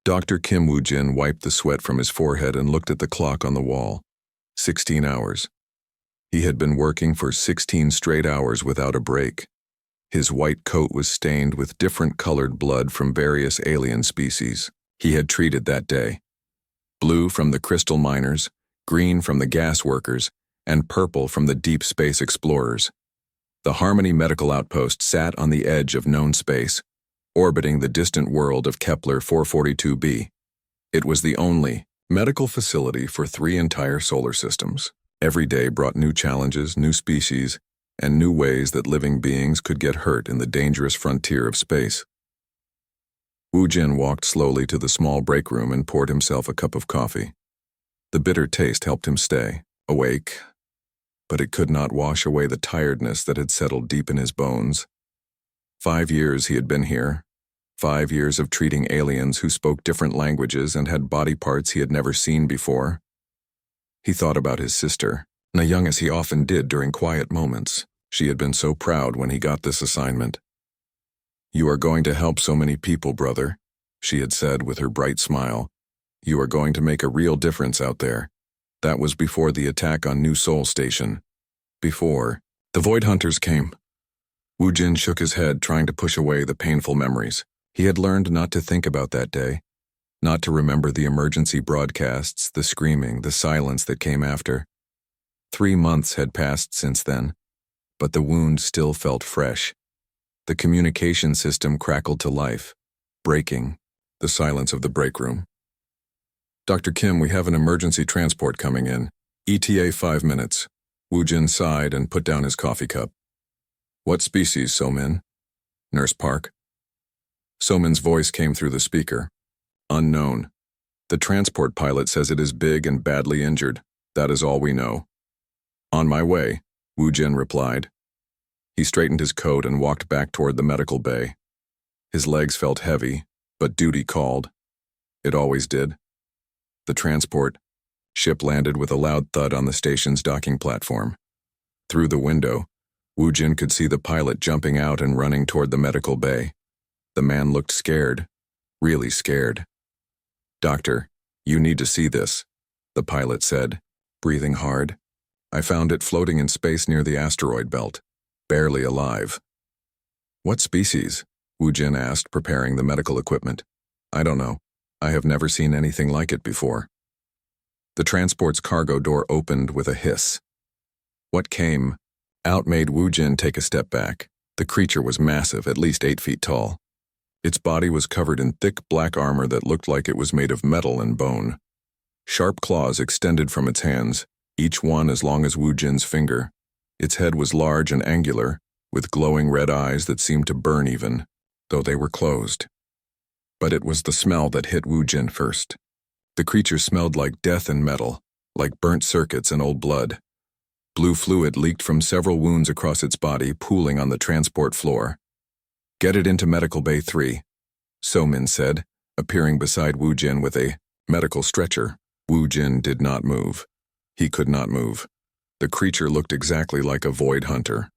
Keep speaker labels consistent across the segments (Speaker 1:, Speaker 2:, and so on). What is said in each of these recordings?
Speaker 1: Dr. Kim Woo-jin wiped the sweat from his forehead and looked at the clock on the wall. 16 hours. He had been working for 16 straight hours without a break. His white coat was stained with different colored blood from various alien species he had treated that day. Blue from the crystal miners, green from the gas workers, and purple from the deep space explorers. The Harmony Medical Outpost sat on the edge of known space, orbiting the distant world of Kepler 442b. It was the only medical facility for 3 entire solar systems. Every day brought new challenges, new species, and new ways that living beings could get hurt in the dangerous frontier of space. Woo-jin walked slowly to the small break room and poured himself a cup of coffee. The bitter taste helped him stay awake, but it could not wash away the tiredness that had settled deep in his bones. 5 years he had been here, 5 years of treating aliens who spoke different languages and had body parts he had never seen before. He thought about his sister, young as he often did during quiet moments. She had been so proud when he got this assignment. "You are going to help so many people, brother," she had said with her bright smile. "You are going to make a real difference out there." That was before the attack on New Seoul Station. Before the Void Hunters came. Woo-jin shook his head, trying to push away the painful memories. He had learned not to think about that day, not to remember the emergency broadcasts, the screaming, the silence that came after. 3 months had passed since then, but the wound still felt fresh. The communication system crackled to life, breaking the silence of the break room. "Dr. Kim, we have an emergency transport coming in. ETA 5 minutes. Woo-jin sighed and put down his coffee cup. "What species, So-min?" "Nurse Park." So-min's voice came through the speaker. "Unknown. The transport pilot says it is big and badly injured. That is all we know." "On my way," Woo-jin replied. He straightened his coat and walked back toward the medical bay. His legs felt heavy, but duty called. It always did. The transport ship landed with a loud thud on the station's docking platform. Through the window, Woo-jin could see the pilot jumping out and running toward the medical bay. The man looked scared, really scared. "Doctor, you need to see this," the pilot said, breathing hard. "I found it floating in space near the asteroid belt, barely alive." "What species?" Woo-jin asked, preparing the medical equipment. "I don't know. I have never seen anything like it before." The transport's cargo door opened with a hiss. What came out made Woo-jin take a step back. The creature was massive, at least 8 feet tall. Its body was covered in thick black armor that looked like it was made of metal and bone. Sharp claws extended from its hands, each one as long as Woo-jin's finger. Its head was large and angular, with glowing red eyes that seemed to burn even, though they were closed. But it was the smell that hit Woo-jin first. The creature smelled like death and metal, like burnt circuits and old blood. Blue fluid leaked from several wounds across its body, pooling on the transport floor. "Get it into Medical Bay 3, So-min said, appearing beside Woo-jin with a medical stretcher. Woo-jin did not move. He could not move. The creature looked exactly like a void hunter.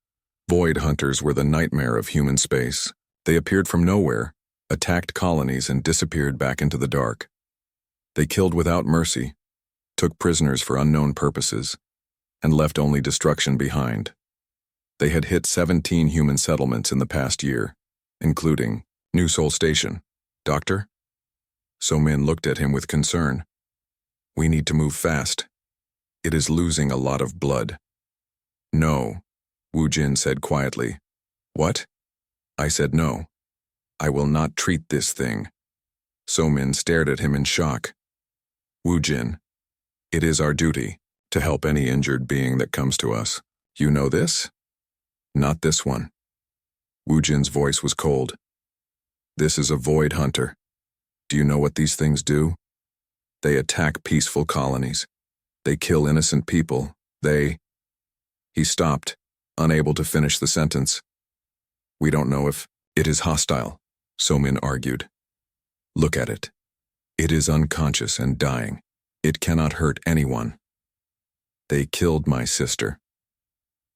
Speaker 1: Void hunters were the nightmare of human space. They appeared from nowhere, attacked colonies, and disappeared back into the dark. They killed without mercy, took prisoners for unknown purposes, and left only destruction behind. They had hit 17 human settlements in the past year, including New Seoul Station. "Doctor?" So-min looked at him with concern. "We need to move fast. It is losing a lot of blood." "No," Woo-jin said quietly. "What?" "I said no. I will not treat this thing." So-min stared at him in shock. "Woo-jin, it is our duty to help any injured being that comes to us. You know this?" "Not this one." Woo-jin's voice was cold. "This is a void hunter. Do you know what these things do? They attack peaceful colonies. They kill innocent people. He stopped, unable to finish the sentence. "We don't know if it is hostile," So-min argued. "Look at it. It is unconscious and dying. It cannot hurt anyone. They killed my sister."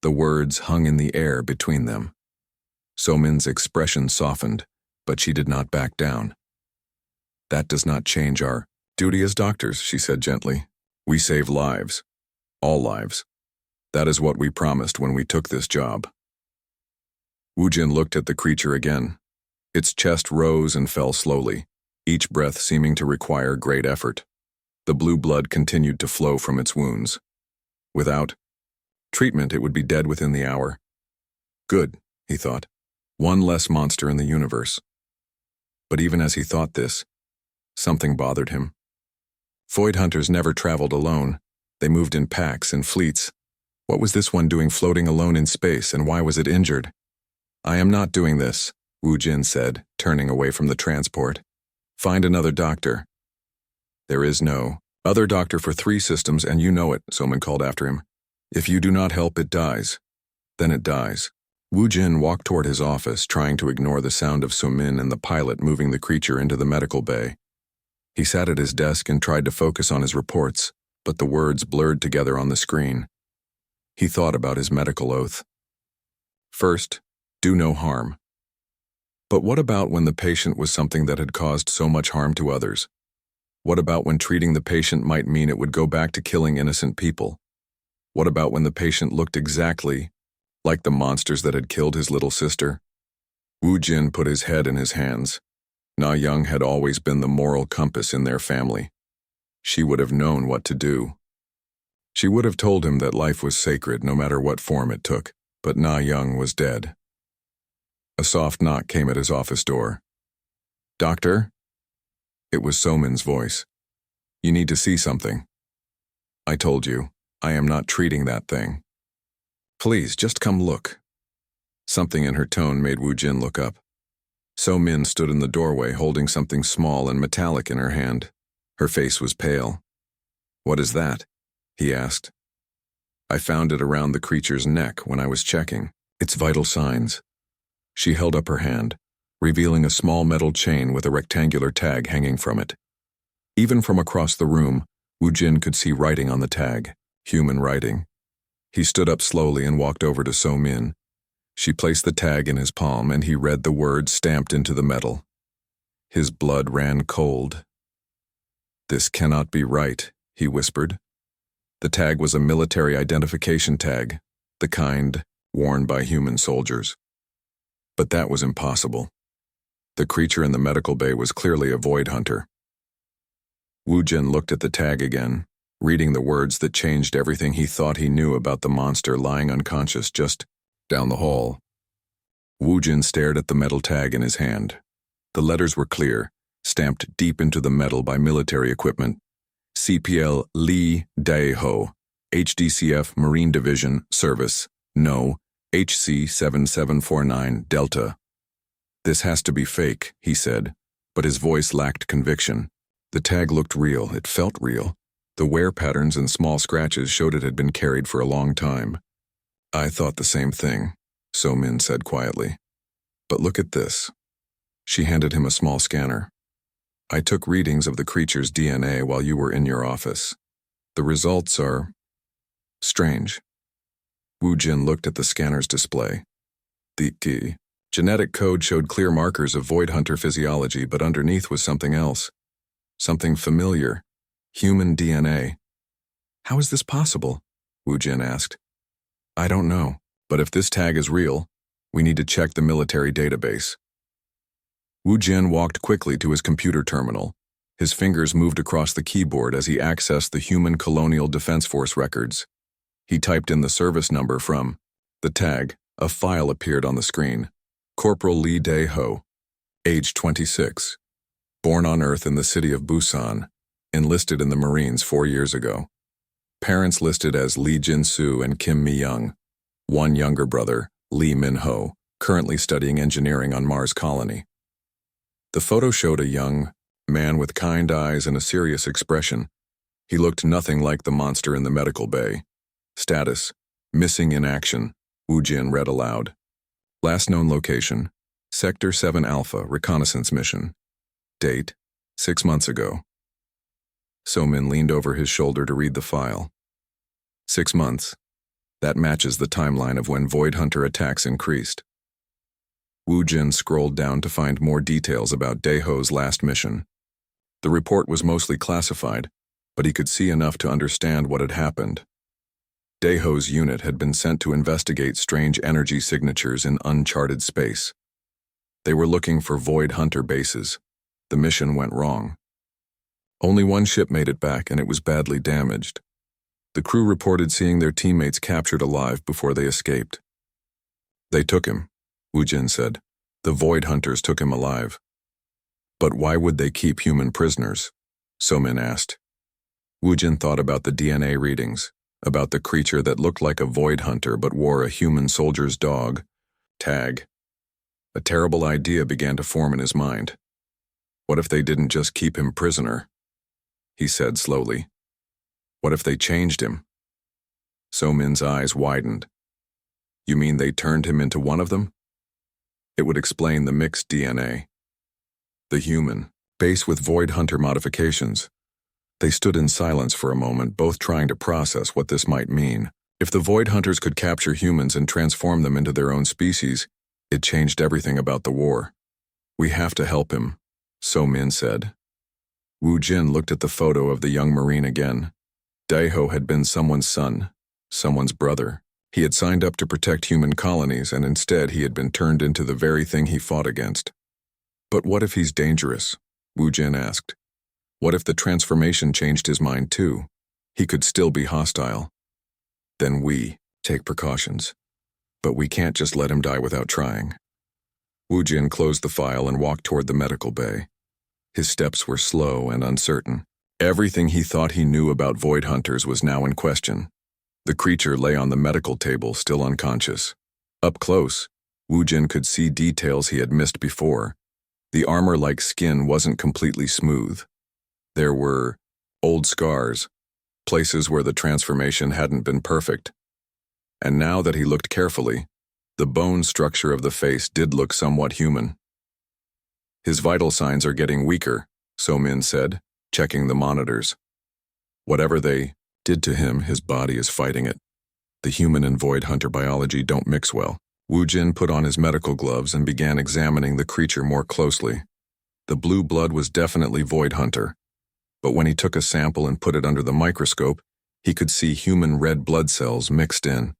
Speaker 1: The words hung in the air between them. So-min's expression softened, but she did not back down. That does not change our duty as doctors, she said gently. We save lives. All lives. That is what we promised when we took this job. Wu Jin looked at the creature again. Its chest rose and fell slowly, each breath seeming to require great effort. The blue blood continued to flow from its wounds. Without treatment, it would be dead within the hour. Good, he thought. One less monster in the universe. But even as he thought this, something bothered him. Void hunters never traveled alone. They moved in packs and fleets. What was this one doing floating alone in space, and why was it injured? I am not doing this, Wu Jin said, turning away from the transport. Find another doctor. There is no other doctor for 3 systems, and you know it, Soman called after him. If you do not help, it dies. Then it dies. Wu Jin walked toward his office, trying to ignore the sound of Somin and the pilot moving the creature into the medical bay. He sat at his desk and tried to focus on his reports, but the words blurred together on the screen. He thought about his medical oath. First, do no harm. But what about when the patient was something that had caused so much harm to others? What about when treating the patient might mean it would go back to killing innocent people? What about when the patient looked exactly like the monsters that had killed his little sister? Wu Jin put his head in his hands. Na Young had always been the moral compass in their family. She would have known what to do. She would have told him that life was sacred no matter what form it took, but Na Young was dead. A soft knock came at his office door. Doctor? It was Somin's voice. You need to see something. I told you, I am not treating that thing. Please, just come look. Something in her tone made Wu Jin look up. Somin stood in the doorway holding something small and metallic in her hand. Her face was pale. What is that? He asked. I found it around the creature's neck when I was checking its vital signs. She held up her hand, revealing a small metal chain with a rectangular tag hanging from it. Even from across the room, Wu Jin could see writing on the tag, human writing. He stood up slowly and walked over to Somin. She placed the tag in his palm and he read the words stamped into the metal. His blood ran cold. This cannot be right, he whispered. The tag was a military identification tag, the kind worn by human soldiers. But that was impossible. The creature in the medical bay was clearly a void hunter. Wu Jin looked at the tag again, reading the words that changed everything he thought he knew about the monster lying unconscious just down the hall. Wu Jin stared at the metal tag in his hand. The letters were clear, stamped deep into the metal by military equipment. CPL Lee Dae-ho, HDCF Marine Division Service, No, HC 7749 Delta. This has to be fake, he said, but his voice lacked conviction. The tag looked real, it felt real. The wear patterns and small scratches showed it had been carried for a long time. I thought the same thing, Somin said quietly. But look at this. She handed him a small scanner. I took readings of the creature's DNA while you were in your office. The results are strange. Wu Jin looked at the scanner's display. The genetic code showed clear markers of void hunter physiology, but underneath was something else. Something familiar. Human DNA. How is this possible? Wu Jin asked. I don't know, but if this tag is real, we need to check the military database. Wu Jin walked quickly to his computer terminal. His fingers moved across the keyboard as he accessed the Human Colonial Defense Force records. He typed in the service number from the tag. A file appeared on the screen. Corporal Lee Dae-ho, age 26, born on Earth in the city of Busan, enlisted in the Marines 4 years ago. Parents listed as Lee Jin-soo and Kim Mi-young. One younger brother, Lee Min-ho, currently studying engineering on Mars colony. The photo showed a young man with kind eyes and a serious expression. He looked nothing like the monster in the medical bay. Status, missing in action, Wu Jin read aloud. Last known location, Sector 7 Alpha reconnaissance mission. Date, 6 months ago. Somin leaned over his shoulder to read the file. 6 months. That matches the timeline of when void hunter attacks increased. Wu Jin scrolled down to find more details about Dae-ho's last mission. The report was mostly classified, but he could see enough to understand what had happened. Daeho's unit had been sent to investigate strange energy signatures in uncharted space. They were looking for Void Hunter bases. The mission went wrong. Only one ship made it back, and it was badly damaged. The crew reported seeing their teammates captured alive before they escaped. They took him, Wu Jin said. The Void Hunters took him alive. But why would they keep human prisoners? So-min asked. Wu Jin thought about the DNA readings, about the creature that looked like a Void Hunter but wore a human soldier's dog tag. A terrible idea began to form in his mind. What if they didn't just keep him prisoner? He said slowly. What if they changed him? So-min's eyes widened. You mean they turned him into one of them? It would explain the mixed DNA. The human base with Void Hunter modifications. They stood in silence for a moment, both trying to process what this might mean. If the Void Hunters could capture humans and transform them into their own species, it changed everything about the war. We have to help him, So-min said. Wu Jin looked at the photo of the young Marine again. Daeho had been someone's son, someone's brother. He had signed up to protect human colonies, and instead he had been turned into the very thing he fought against. But what if he's dangerous? Wu Jin asked. What if the transformation changed his mind too? He could still be hostile. Then we take precautions. But we can't just let him die without trying. Wu Jin closed the file and walked toward the medical bay. His steps were slow and uncertain. Everything he thought he knew about Void Hunters was now in question. The creature lay on the medical table, still unconscious. Up close, Wu Jin could see details he had missed before. The armor-like skin wasn't completely smooth. There were old scars, places where the transformation hadn't been perfect. And now that he looked carefully, the bone structure of the face did look somewhat human. His vital signs are getting weaker, So-min said, checking the monitors. Whatever they did to him, his body is fighting it. The human and Void Hunter biology don't mix well. Wu Jin put on his medical gloves and began examining the creature more closely. The blue blood was definitely Void Hunter, but when he took a sample and put it under the microscope, he could see human red blood cells mixed in.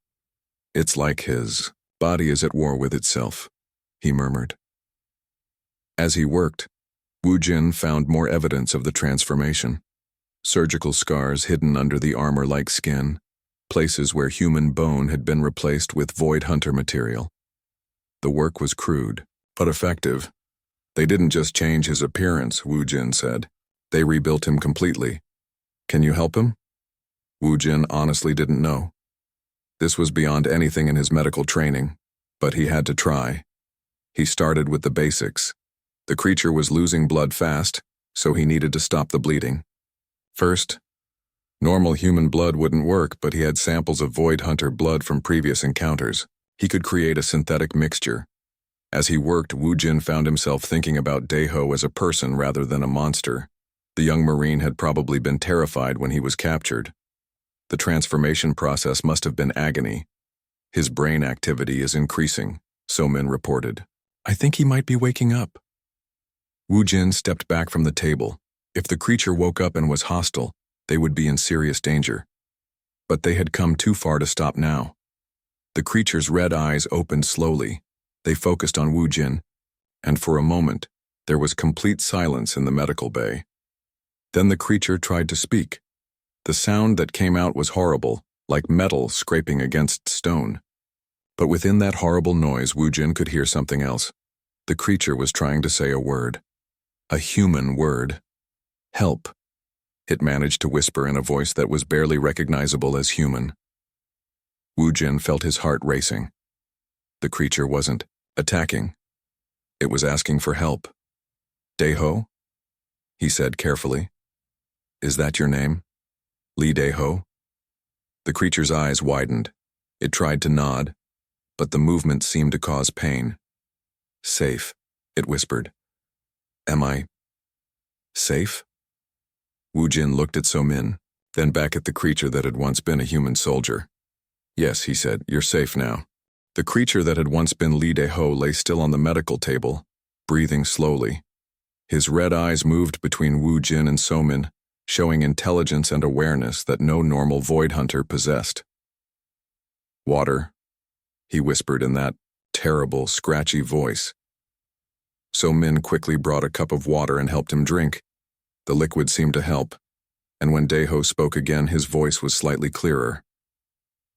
Speaker 1: It's like his body is at war with itself, he murmured. As he worked, Wu Jin found more evidence of the transformation. Surgical scars hidden under the armor-like skin, places where human bone had been replaced with Void Hunter material. The work was crude, but effective. They didn't just change his appearance, Wu Jin said. They rebuilt him completely. Can you help him? Wu Jin honestly didn't know. This was beyond anything in his medical training, but he had to try. He started with the basics. The creature was losing blood fast, so he needed to stop the bleeding. First, normal human blood wouldn't work, but he had samples of Void Hunter blood from previous encounters. He could create a synthetic mixture. As he worked, Wu Jin found himself thinking about Daeho as a person rather than a monster. The young Marine had probably been terrified when he was captured. The transformation process must have been agony. His brain activity is increasing, So-min reported. I think he might be waking up. Wu Jin stepped back from the table. If the creature woke up and was hostile, they would be in serious danger. But they had come too far to stop now. The creature's red eyes opened slowly. They focused on Wu Jin, and for a moment, there was complete silence in the medical bay. Then the creature tried to speak. The sound that came out was horrible, like metal scraping against stone. But within that horrible noise, Wu Jin could hear something else. The creature was trying to say a word. A human word. Help. It managed to whisper in a voice that was barely recognizable as human. Wu Jin felt his heart racing. The creature wasn't attacking. It was asking for help. Daeho? He said carefully. Is that your name? Lee Daeho? The creature's eyes widened. It tried to nod, but the movement seemed to cause pain. Safe, it whispered. Am I safe? Wu Jin looked at So-min, then back at the creature that had once been a human soldier. Yes, he said, you're safe now. The creature that had once been Lee Daeho lay still on the medical table, breathing slowly. His red eyes moved between Wu Jin and So-min, showing intelligence and awareness that no normal void hunter possessed. "Water," he whispered in that terrible, scratchy voice. So-min quickly brought a cup of water and helped him drink. The liquid seemed to help, and when Dae-ho spoke again, his voice was slightly clearer.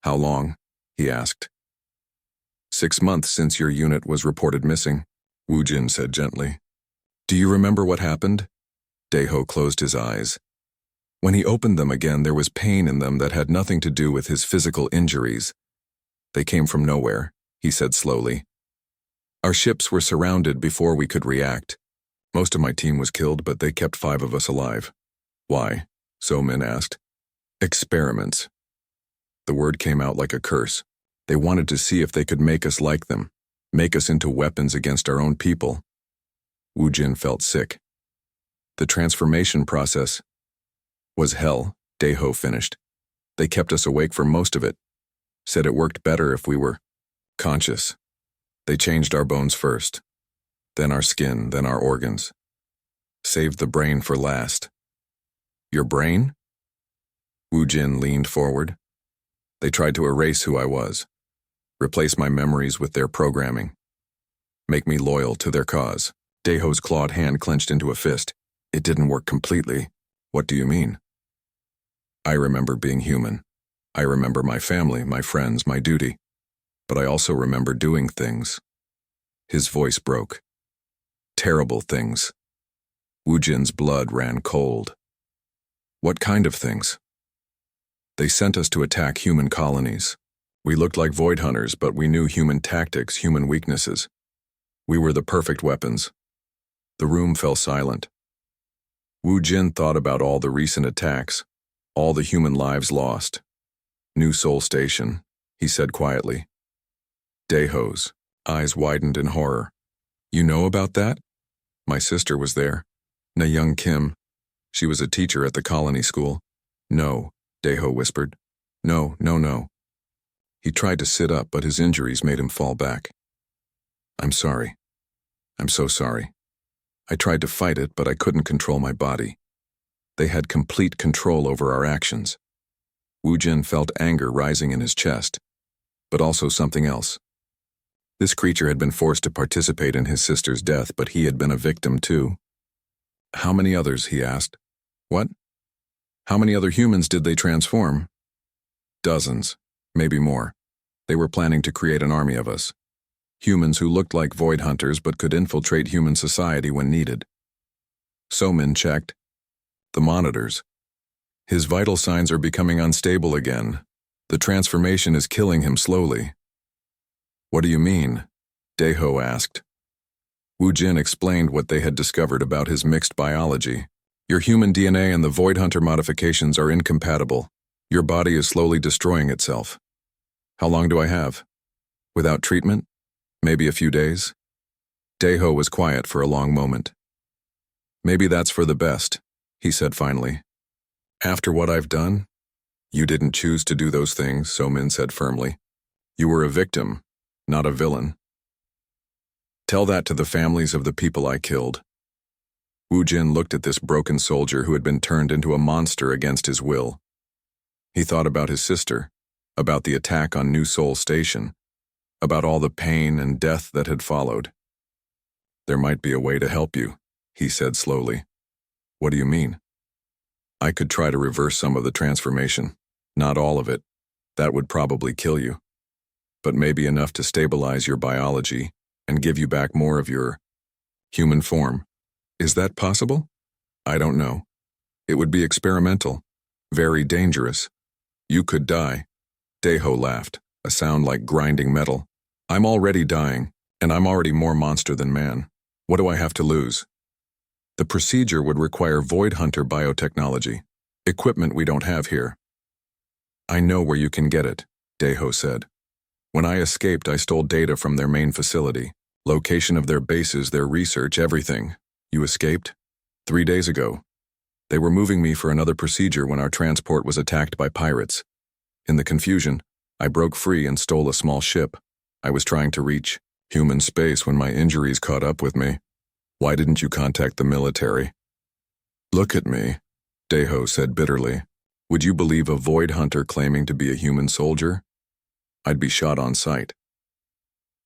Speaker 1: "How long?" he asked. 6 months since your unit was reported missing," Wu Jin said gently. "Do you remember what happened?" Dae-ho closed his eyes. When he opened them again, there was pain in them that had nothing to do with his physical injuries. "They came from nowhere," he said slowly. "Our ships were surrounded before we could react. Most of my team was killed, but they kept 5 of us alive." "Why?" So-min asked. "Experiments." The word came out like a curse. They wanted to see if they could make us like them, make us into weapons against our own people. Wu Jin felt sick. "The transformation process was hell," Dae-ho finished. "They kept us awake for most of it. Said it worked better if we were conscious. They changed our bones first, then our skin, then our organs. Saved the brain for last." "Your brain?" Wu Jin leaned forward. "They tried to erase who I was, replace my memories with their programming, make me loyal to their cause." Dae-ho's clawed hand clenched into a fist. "It didn't work completely." "What do you mean?" "I remember being human. I remember my family, my friends, my duty. But I also remember doing things." His voice broke. "Terrible things." Wu Jin's blood ran cold. "What kind of things?" "They sent us to attack human colonies. We looked like void hunters, but we knew human tactics, human weaknesses. We were the perfect weapons." The room fell silent. Wu Jin thought about all the recent attacks, all the human lives lost. "New Seoul Station," he said quietly. Dae-ho's eyes widened in horror. "You know about that?" "My sister was there. Na-young Kim. She was a teacher at the colony school." "No," Dae-ho whispered. "No, no, no." He tried to sit up, but his injuries made him fall back. "I'm sorry. I'm so sorry. I tried to fight it, but I couldn't control my body. They had complete control over our actions." Wu Jin felt anger rising in his chest, but also something else. This creature had been forced to participate in his sister's death, but he had been a victim too. "How many others?" he asked. "What? How many other humans did they transform?" "Dozens, maybe more. They were planning to create an army of us. Humans who looked like void hunters but could infiltrate human society when needed." So-min checked. "The monitors. His vital signs are becoming unstable again. The transformation is killing him slowly." "What do you mean?" Dae-ho asked. Wu Jin explained what they had discovered about his mixed biology. "Your human DNA and the void hunter modifications are incompatible. Your body is slowly destroying itself." "How long do I have?" "Without treatment? Maybe a few days." Dae-ho was quiet for a long moment. "Maybe that's for the best," he said finally. "After what I've done?" "You didn't choose to do those things," So-min said firmly. "You were a victim, not a villain. Tell that to the families of the people I killed." Wu Jin looked at this broken soldier who had been turned into a monster against his will. He thought about his sister, about the attack on New Seoul Station, about all the pain and death that had followed. "There might be a way to help you," he said slowly. "What do you mean?" "I could try to reverse some of the transformation. Not all of it. That would probably kill you. But maybe enough to stabilize your biology and give you back more of your human form. Is that possible? I don't know. It would be experimental, very dangerous. You could die." Dae-ho laughed, a sound like grinding metal. "I'm already dying, and I'm already more monster than man. What do I have to lose?" "The procedure would require void hunter biotechnology, equipment we don't have here." "I know where you can get it," Dae-ho said. "When I escaped, I stole data from their main facility, location of their bases, their research, everything." "You escaped?" 3 days ago. They were moving me for another procedure when our transport was attacked by pirates. In the confusion, I broke free and stole a small ship. I was trying to reach human space when my injuries caught up with me." Why didn't you contact the military? Look at me, Daeho said bitterly. Would you believe a void hunter claiming to be a human soldier? I'd be shot on sight.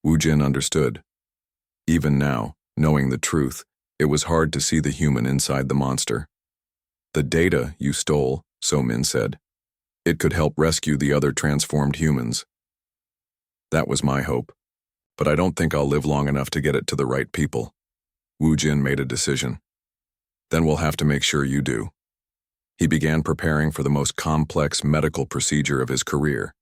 Speaker 1: Wu Jin understood. Even now, knowing the truth, it was hard to see the human inside the monster. The data you stole, So Min said. It could help rescue the other transformed humans. That was my hope, but I don't think I'll live long enough to get it to the right people. Wu Jin made a decision. Then we'll have to make sure you do. He began preparing for the most complex medical procedure of his career.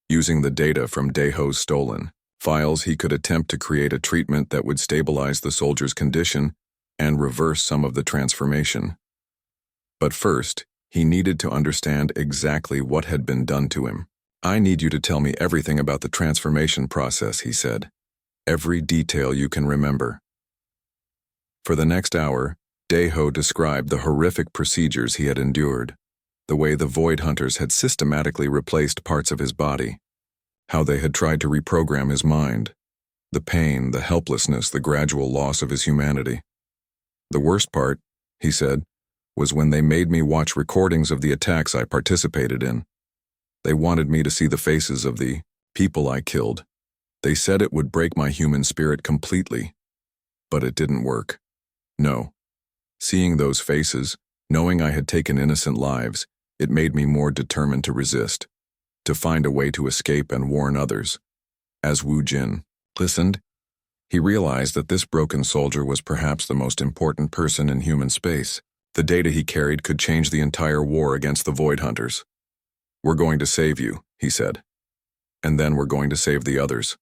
Speaker 1: Using the data from Daeho's stolen files, he could attempt to create a treatment that would stabilize the soldier's condition and reverse some of the transformation. But first, he needed to understand exactly what had been done to him. I need you to tell me everything about the transformation process, he said. Every detail you can remember. For the next hour, Daeho described the horrific procedures he had endured, the way the Void Hunters had systematically replaced parts of his body, how they had tried to reprogram his mind, the pain, the helplessness, the gradual loss of his humanity. The worst part, he said, was when they made me watch recordings of the attacks I participated in. They wanted me to see the faces of the people I killed. They said it would break my human spirit completely, but it didn't work. No. Seeing those faces, knowing I had taken innocent lives, it made me more determined to resist, to find a way to escape and warn others. As Wu Jin listened, he realized that this broken soldier was perhaps the most important person in human space. The data he carried could change the entire war against the Void Hunters. We're going to save you, he said. And then we're going to save the others.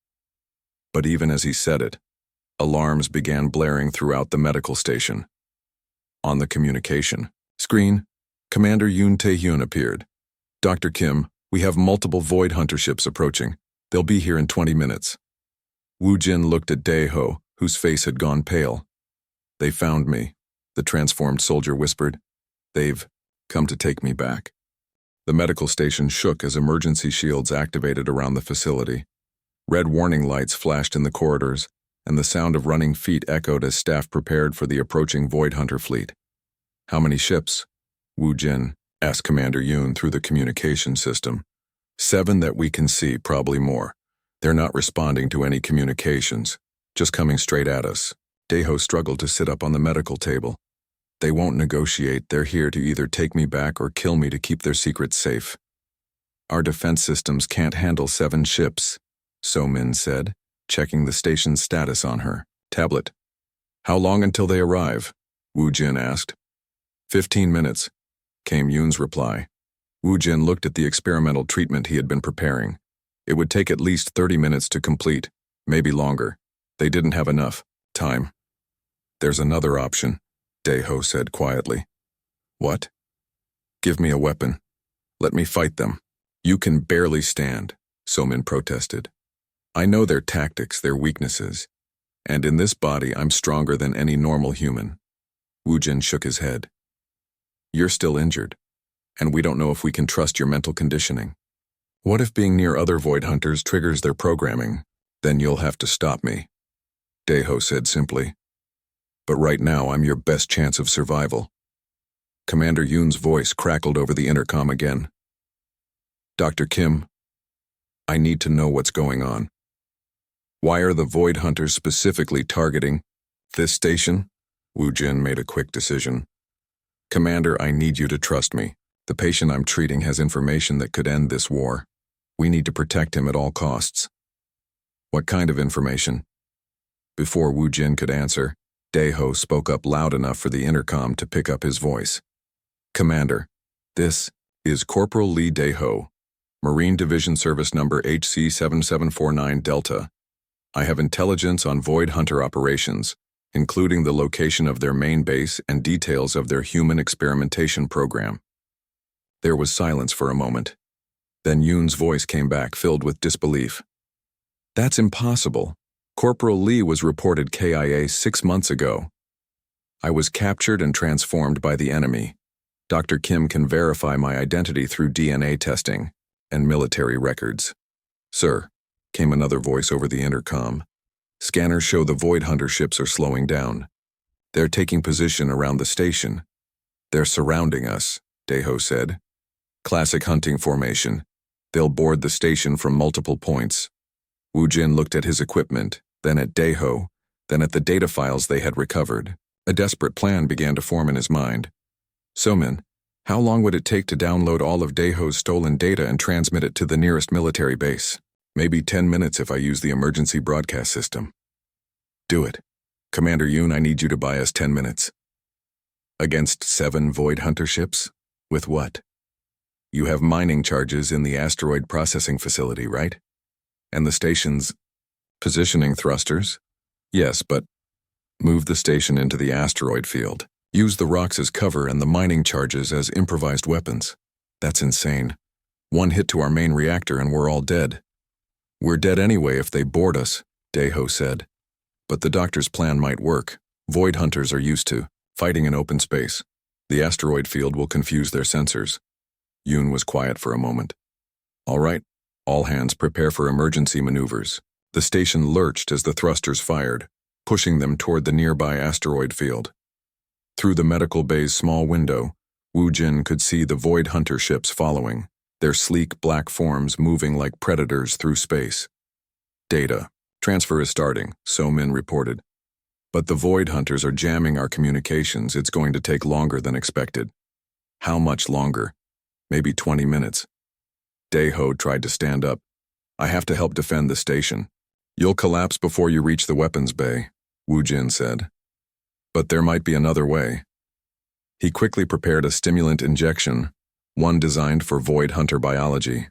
Speaker 1: But even as he said it, alarms began blaring throughout the medical station. On the communication screen, Commander Yoon Tae-hyun appeared. Dr. Kim, we have multiple Void Hunter ships approaching. They'll be here in 20 minutes. Wu Jin looked at Daeho, whose face had gone pale. They found me, the transformed soldier whispered. They've come to take me back. The medical station shook as emergency shields activated around the facility. Red warning lights flashed in the corridors, and the sound of running feet echoed as staff prepared for the approaching Void Hunter fleet. How many ships? Wu Jin asked Commander Yoon through the communication system. 7 that we can see, probably more. They're not responding to any communications, just coming straight at us. Daeho struggled to sit up on the medical table. They won't negotiate, they're here to either take me back or kill me to keep their secrets safe. Our defense systems can't handle 7 ships, So Min said, checking the station's status on her tablet. How long until they arrive? Wu Jin asked. 15 minutes, came Yoon's reply. Wu Jin looked at the experimental treatment he had been preparing. It would take at least 30 minutes to complete, maybe longer. They didn't have enough time. There's another option, Daeho said quietly. What? Give me a weapon. Let me fight them. You can barely stand, So Min protested. I know their tactics, their weaknesses, and in this body I'm stronger than any normal human. Wu Jin shook his head. You're still injured, and we don't know if we can trust your mental conditioning. What if being near other Void Hunters triggers their programming? Then you'll have to stop me, Daeho said simply. But right now I'm your best chance of survival. Commander Yoon's voice crackled over the intercom again. Dr. Kim, I need to know what's going on. Why are the Void Hunters specifically targeting this station? Wu Jin made a quick decision. Commander, I need you to trust me. The patient I'm treating has information that could end this war. We need to protect him at all costs. What kind of information? Before Wu Jin could answer, Daeho spoke up loud enough for the intercom to pick up his voice. Commander, this is Corporal Lee Daeho, Marine Division Service Number HC7749 Delta. I have intelligence on Void Hunter operations, including the location of their main base and details of their human experimentation program. There was silence for a moment. Then Yoon's voice came back, filled with disbelief. That's impossible. Corporal Lee was reported KIA 6 months ago. I was captured and transformed by the enemy. Dr. Kim can verify my identity through DNA testing and military records. Sir, came another voice over the intercom. Scanners show the Void Hunter ships are slowing down. They're taking position around the station. They're surrounding us, Deho said. Classic hunting formation. They'll board the station from multiple points. Wu Jin looked at his equipment, then at Deho, then at the data files they had recovered. A desperate plan began to form in his mind. Somin, how long would it take to download all of Deho's stolen data and transmit it to the nearest military base? Maybe 10 minutes if I use the emergency broadcast system. Do it. Commander Yoon, I need you to buy us 10 minutes. Against 7 Void Hunter ships? With what? You have mining charges in the asteroid processing facility, right? And the station's positioning thrusters? Yes, but move the station into the asteroid field. Use the rocks as cover and the mining charges as improvised weapons. That's insane. One hit to our main reactor and we're all dead. We're dead anyway if they board us, Deho said. But the doctor's plan might work. Void hunters are used to fighting in open space. The asteroid field will confuse their sensors. Yoon was quiet for a moment. All right, all hands prepare for emergency maneuvers. The station lurched as the thrusters fired, pushing them toward the nearby asteroid field. Through the medical bay's small window, Wu Jin could see the Void Hunter ships following, their sleek black forms moving like predators through space. Data. Transfer is starting, So Min reported. But the Void Hunters are jamming our communications. It's going to take longer than expected. How much longer? Maybe 20 minutes. Deho tried to stand up. I have to help defend the station. You'll collapse before you reach the weapons bay, Wu Jin said. But there might be another way. He quickly prepared a stimulant injection, one designed for Void Hunter biology.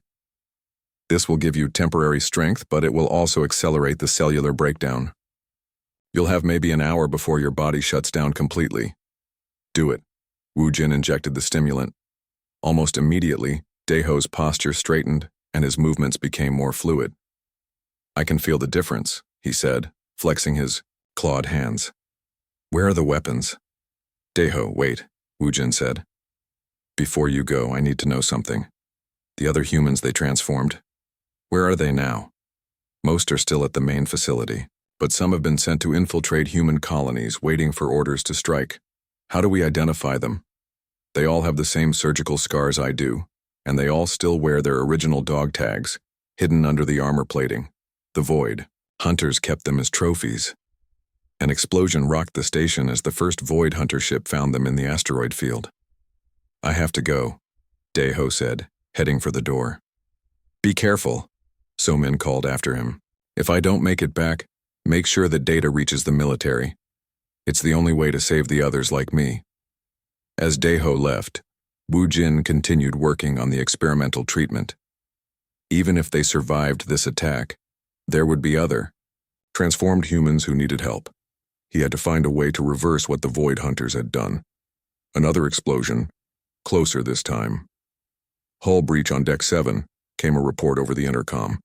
Speaker 1: This will give you temporary strength, but it will also accelerate the cellular breakdown. You'll have maybe an hour before your body shuts down completely. Do it. Wu Jin injected the stimulant. Almost immediately, Deho's posture straightened and his movements became more fluid. I can feel the difference, he said, flexing his clawed hands. Where are the weapons? Deho, wait, Wu Jin said. Before you go, I need to know something. The other humans they transformed, where are they now? Most are still at the main facility, but some have been sent to infiltrate human colonies waiting for orders to strike. How do we identify them? They all have the same surgical scars I do, and they all still wear their original dog tags, hidden under the armor plating. The Void Hunters kept them as trophies. An explosion rocked the station as the first Void Hunter ship found them in the asteroid field. I have to go, Deho said, heading for the door. Be careful, So Min called after him. If I don't make it back, make sure that data reaches the military. It's the only way to save the others like me. As Deho left, Wu Jin continued working on the experimental treatment. Even if they survived this attack, there would be other transformed humans who needed help. He had to find a way to reverse what the Void Hunters had done. Another explosion, closer this time. Hull breach on Deck 7, came a report over the intercom.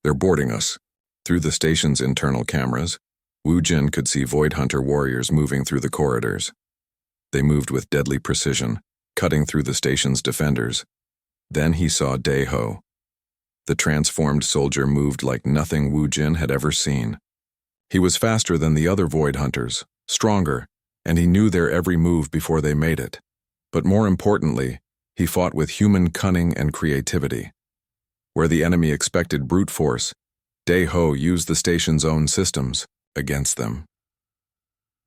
Speaker 1: They're boarding us. Through the station's internal cameras, Wu Jin could see Void Hunter warriors moving through the corridors. They moved with deadly precision, cutting through the station's defenders. Then he saw Deho. The transformed soldier moved like nothing Wu Jin had ever seen. He was faster than the other Void Hunters, stronger, and he knew their every move before they made it. But more importantly, he fought with human cunning and creativity. Where the enemy expected brute force, Deho used the station's own systems against them.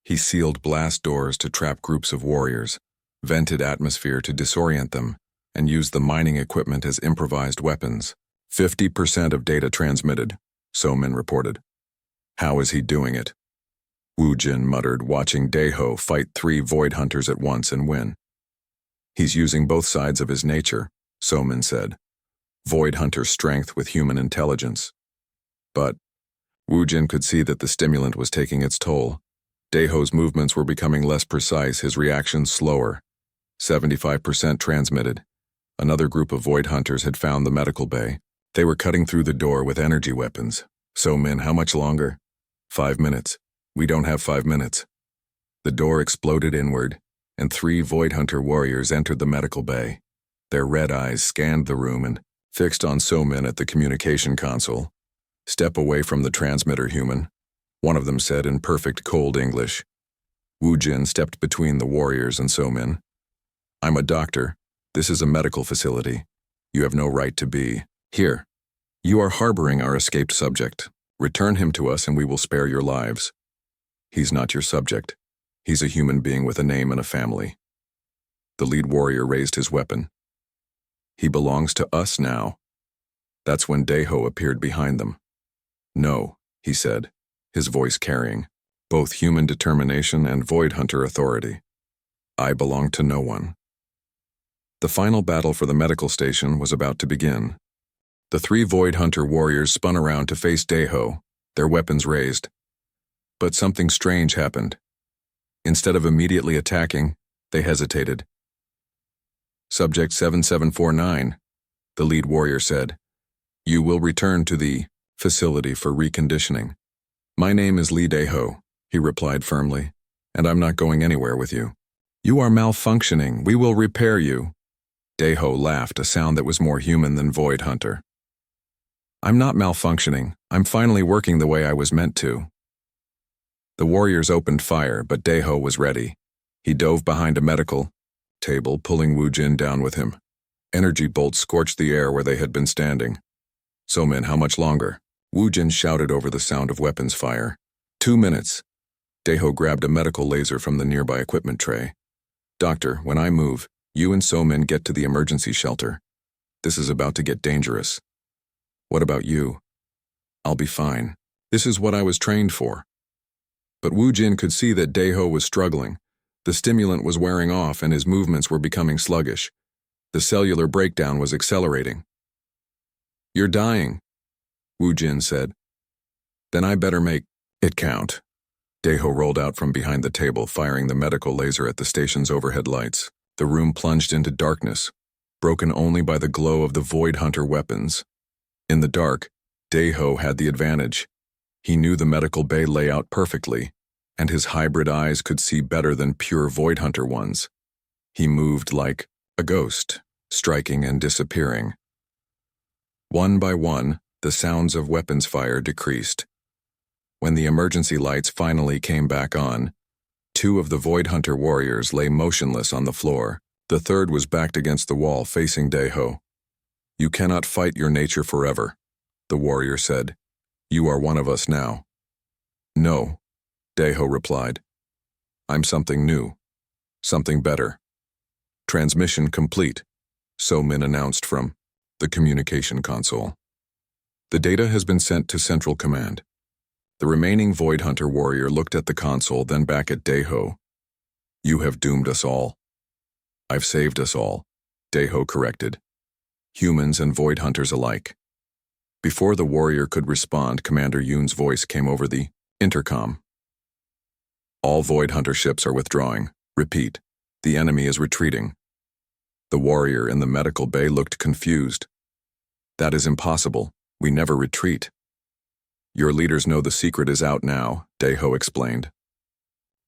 Speaker 1: He sealed blast doors to trap groups of warriors, vented atmosphere to disorient them, and used the mining equipment as improvised weapons. 50% of data transmitted, So Min reported. How is he doing it? Wu Jin muttered, watching Deho fight 3 Void Hunters at once and win. He's using both sides of his nature, So Min said. Void Hunter strength with human intelligence. But Wu Jin could see that the stimulant was taking its toll. Deho's movements were becoming less precise, his reactions slower. 75% transmitted. Another group of Void Hunters had found the medical bay. They were cutting through the door with energy weapons. So Min, how much longer? 5 minutes. We don't have 5 minutes. The door exploded inward, and 3 Void Hunter warriors entered the medical bay. Their red eyes scanned the room and fixed on So Min at the communication console. Step away from the transmitter, human, one of them said in perfect cold English. Wu Jin stepped between the warriors and So-min. I'm a doctor. This is a medical facility. You have no right to be here. You are harboring our escaped subject. Return him to us and we will spare your lives. He's not your subject. He's a human being with a name and a family. The lead warrior raised his weapon. He belongs to us now. That's when Daeho appeared behind them. No, he said, his voice carrying both human determination and Void Hunter authority. I belong to no one. The final battle for the medical station was about to begin. The 3 Void Hunter warriors spun around to face Daeho, their weapons raised. But something strange happened. Instead of immediately attacking, they hesitated. Subject 7749, the lead warrior said. You will return to the facility for reconditioning. My name is Lee Daeho, he replied firmly, and I'm not going anywhere with you. You are malfunctioning. We will repair you. Daeho laughed, a sound that was more human than Void Hunter. I'm not malfunctioning. I'm finally working the way I was meant to. The warriors opened fire, but Daeho was ready. He dove behind a medical table, pulling Wu Jin down with him. Energy bolts scorched the air where they had been standing. So-min, how much longer? Wu Jin shouted over the sound of weapons fire. 2 minutes. Daeho grabbed a medical laser from the nearby equipment tray. Doctor, when I move, you and So-min get to the emergency shelter. This is about to get dangerous. What about you? I'll be fine. This is what I was trained for. But Wu Jin could see that Daeho was struggling. The stimulant was wearing off and his movements were becoming sluggish. The cellular breakdown was accelerating. You're dying, Wu Jin said. Then I better make it count. Daeho rolled out from behind the table, firing the medical laser at the station's overhead lights. The room plunged into darkness, broken only by the glow of the Void Hunter weapons. In the dark, Daeho had the advantage. He knew the medical bay layout perfectly, and his hybrid eyes could see better than pure Void Hunter ones. He moved like a ghost, striking and disappearing. One by one, the sounds of weapons fire decreased. When the emergency lights finally came back on, 2 of the Void Hunter warriors lay motionless on the floor. The third was backed against the wall facing Daeho. You cannot fight your nature forever, the warrior said. You are one of us now. No, Daeho replied. I'm something new. Something better. Transmission complete, So-min announced from the communication console. The data has been sent to Central Command. The remaining Void Hunter warrior looked at the console, then back at Daeho. You have doomed us all. I've saved us all, Daeho corrected. Humans and Void Hunters alike. Before the warrior could respond, Commander Yoon's voice came over the intercom. All Void Hunter ships are withdrawing. Repeat, the enemy is retreating. The warrior in the medical bay looked confused. That is impossible. We never retreat. Your leaders know the secret is out now, Daeho explained.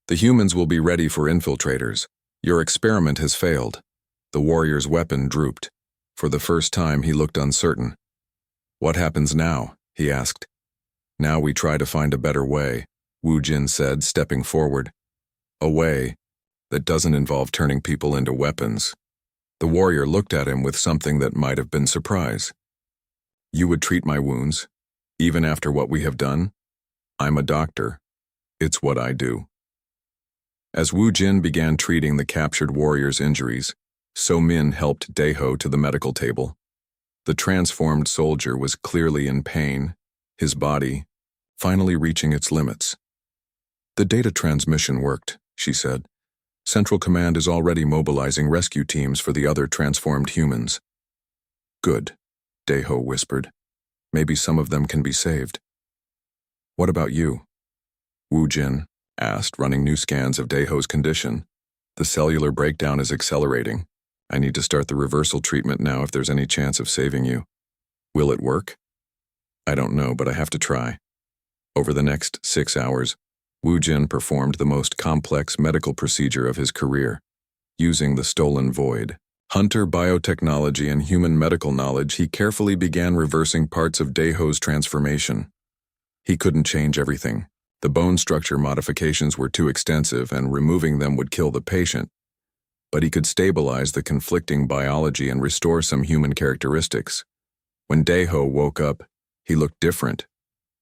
Speaker 1: The humans will be ready for infiltrators. Your experiment has failed. The warrior's weapon drooped. For the first time, he looked uncertain. What happens now? He asked. Now we try to find a better way, Wu Jin said, stepping forward. A way that doesn't involve turning people into weapons. The warrior looked at him with something that might have been surprise. You would treat my wounds, even after what we have done? I'm a doctor. It's what I do. As Wu Jin began treating the captured warrior's injuries, So-min helped Daeho to the medical table. The transformed soldier was clearly in pain, his body finally reaching its limits. The data transmission worked, she said. Central Command is already mobilizing rescue teams for the other transformed humans. Good, Daeho whispered. Maybe some of them can be saved. What about you? Wu Jin asked, running new scans of Daeho's condition. The cellular breakdown is accelerating. I need to start the reversal treatment now if there's any chance of saving you. Will it work? I don't know, but I have to try. Over the next 6 hours, Wu Jin performed the most complex medical procedure of his career. Using the stolen void, Hunter biotechnology and human medical knowledge, he carefully began reversing parts of Daeho's transformation. He couldn't change everything, The bone structure modifications were too extensive and removing them would kill the patient, but he could stabilize the conflicting biology and restore some human characteristics. When Daeho woke up, he looked different,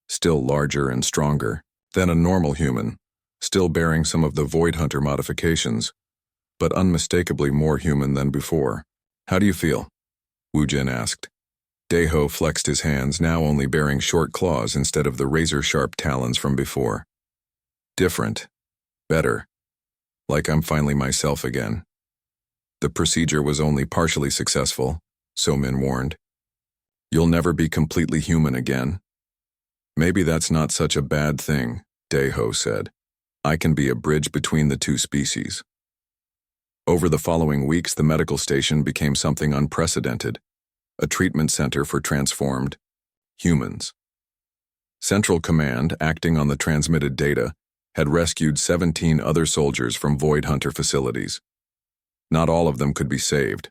Speaker 1: still larger and stronger than a normal human, still bearing some of the Void Hunter modifications, but unmistakably more human than before. "How do you feel?" Wu Jin asked. Daeho flexed his hands, now only bearing short claws instead of the razor-sharp talons from before. "Different. Better. Like I'm finally myself again." The procedure was only partially successful, So Min warned. "You'll never be completely human again." "Maybe that's not such a bad thing," Daeho said. "I can be a bridge between the two species." Over the following weeks, the medical station became something unprecedented, a treatment center for transformed humans. Central Command, acting on the transmitted data, had rescued 17 other soldiers from Void Hunter facilities. Not all of them could be saved.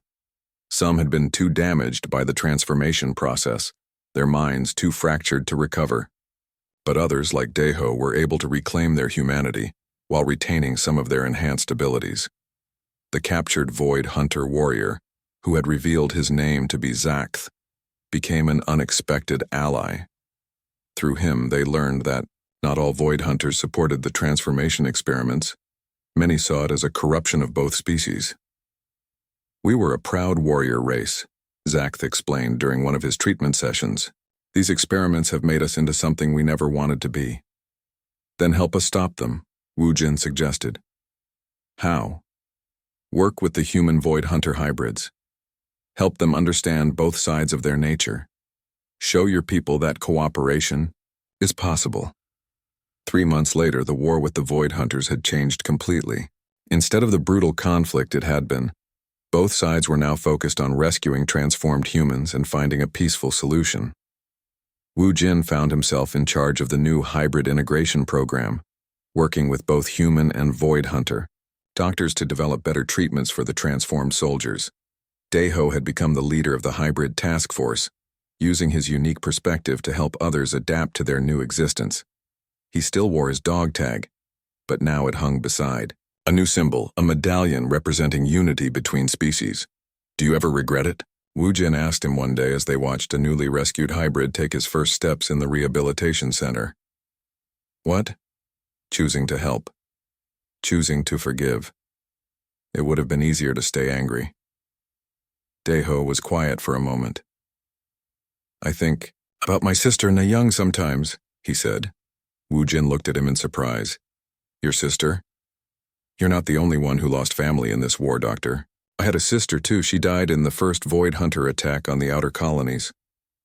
Speaker 1: Some had been too damaged by the transformation process, their minds too fractured to recover. But others, like Daeho, were able to reclaim their humanity while retaining some of their enhanced abilities. The captured Void Hunter warrior, who had revealed his name to be Zakth, became an unexpected ally. Through him, they learned that not all Void Hunters supported the transformation experiments. Many saw it as a corruption of both species. "We were a proud warrior race," Zakth explained during one of his treatment sessions. "These experiments have made us into something we never wanted to be." "Then help us stop them," Wu Jin suggested. "How?" "Work with the human Void Hunter hybrids. Help them understand both sides of their nature. Show your people that cooperation is possible." 3 months later, the war with the Void Hunters had changed completely. Instead of the brutal conflict it had been, both sides were now focused on rescuing transformed humans and finding a peaceful solution. Wu Jin found himself in charge of the new hybrid integration program, working with both human and Void Hunter doctors to develop better treatments for the transformed soldiers. Daeho had become the leader of the hybrid task force, using his unique perspective to help others adapt to their new existence. He still wore his dog tag, but now it hung beside. A new symbol, a medallion representing unity between species. "Do you ever regret it?" Wu Jin asked him one day as they watched a newly rescued hybrid take his first steps in the rehabilitation center. "What?" "Choosing to help. Choosing to forgive. It would have been easier to stay angry." Daeho was quiet for a moment. "I think about my sister Na sometimes," he said. Wu Jin looked at him in surprise. "Your sister? You're not the only one who lost family in this war, Doctor. I had a sister too. She died in the first Void Hunter attack on the outer colonies.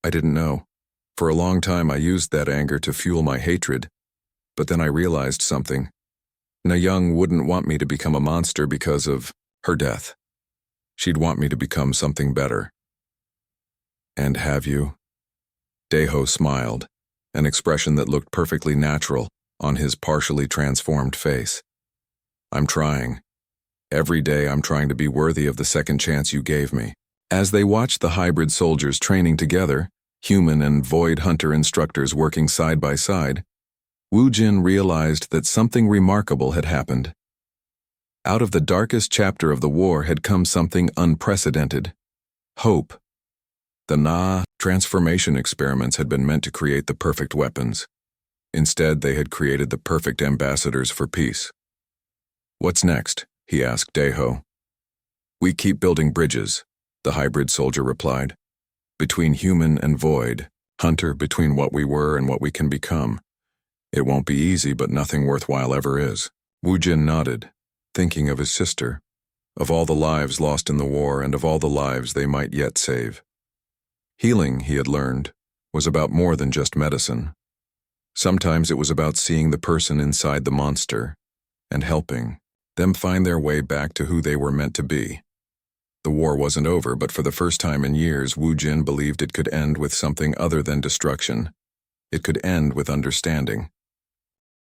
Speaker 1: I didn't know. For a long time I used that anger to fuel my hatred. But then I realized something. Na wouldn't want me to become a monster because of her death. She'd want me to become something better." "And have you?" Daeho smiled, an expression that looked perfectly natural on his partially transformed face. "I'm trying. Every day I'm trying to be worthy of the second chance you gave me." As they watched the hybrid soldiers training together, human and Void Hunter instructors working side by side, Wu Jin realized that something remarkable had happened. Out of the darkest chapter of the war had come something unprecedented. Hope. The transformation experiments had been meant to create the perfect weapons. Instead, they had created the perfect ambassadors for peace. "What's next?" he asked Daeho. "We keep building bridges," the hybrid soldier replied. "Between human and Void, Hunter, between what we were and what we can become. It won't be easy, but nothing worthwhile ever is." Wu Jin nodded, thinking of his sister, of all the lives lost in the war and of all the lives they might yet save. Healing, he had learned, was about more than just medicine. Sometimes it was about seeing the person inside the monster and helping them find their way back to who they were meant to be. The war wasn't over, but for the first time in years, Wu Jin believed it could end with something other than destruction. It could end with understanding.